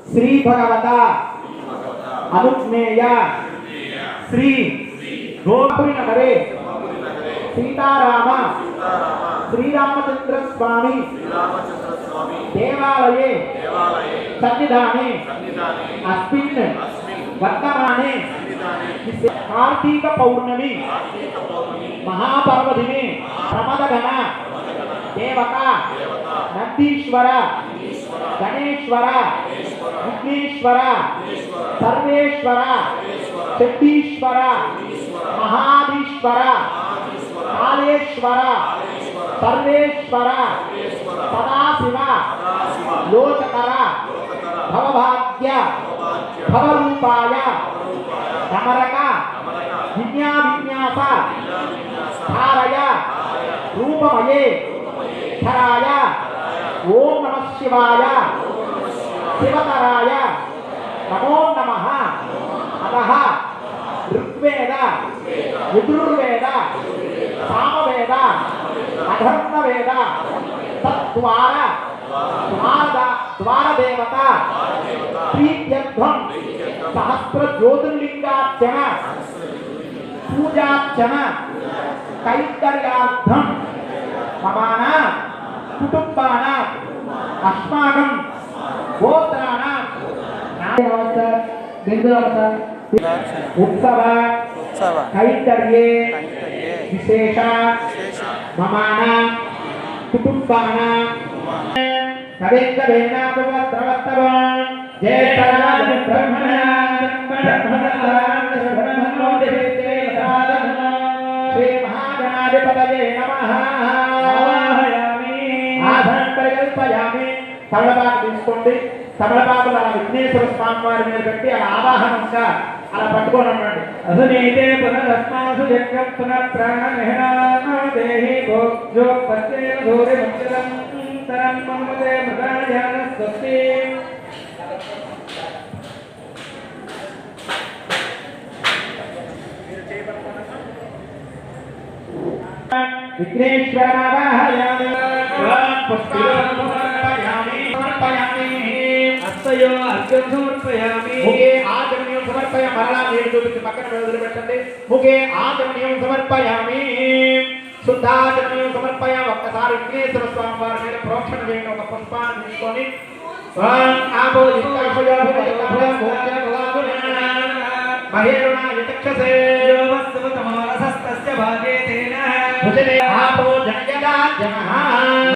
श्री भगवत अनुज्ञेय श्री गोपुरी नगरे सीताराम श्रीरामचंद्र स्वामी देवालये सन्निधाने अस्मिन् वर्तमाने कार्तिक पौर्णमी महापर्वदिने प्रमदगण देवता नंदीश्वर गणेश्वर विघ्नेश्वर सर्वेश्वर सिद्धीश्वर महाधीश्वर कालेश्वर सर्वेश्वर सदाशिव लोचकर भवभाग्य भवरूपाय नमरक विज्ञाविन्यास धारय रूपमये धराय ओम नमः शिवाय शिवतराय नमो नमः अतः ऋग्वेद यजुर्वेद सामवेद अधर्ववेद तद्वार द्वार देवता प्रीत्यर्थम सहस्र ज्योतिर्लिंगार्चन पूजार्चन कैंकर्यार्थम ममाना कुटुंबाना अस्माकं गोत्राना उत्सव कैंकर्ये विशेष ममाना कुटुंबाना नवेन्द्रेणा भगवत्रवत्तव जयतराज ब्रह्मणा श्री महागणाधिपतये नमः आधनं परिकल्पयामि తమలపాకు తీసుకోండి తమలపాకులు అలా విఘ్నేశ్వర స్వామి వారి మీద పెట్టి అలా ఆవాహనంగా అలా పట్టుకొని ఉండండి అసనీతే పునరస్మాసు జగత్ పునఃప్రాణ దేహి భోజో పత్యేన ధూరి ముక్తిరం తరం మమతే మృగాయాన స్వస్తి विघ्नेश्वरावाहयामि पुष्पाणि समर्पयामि अस्तयो अर्घ्यं समर्पयामि मुखे आचमनीयं समर्पयामि मरला నీరు చూపించి పక్కన వదిలిపెట్టండి ముఖే ఆచమనీయం సమర్పయామి శుద్ధాచమనీయం సమర్పయామి ఒక్కసారి విఘ్నేశ్వర స్వామి వారి మీద ప్రోక్షణ చేయండి ఒక పుష్పాన్ని తీసుకొని ఆపో మహేరుణ యతక్షసే యోవస్తవ తమరసస్తస్య భాగే తేన భుజనే ఆపో జనయదా జనః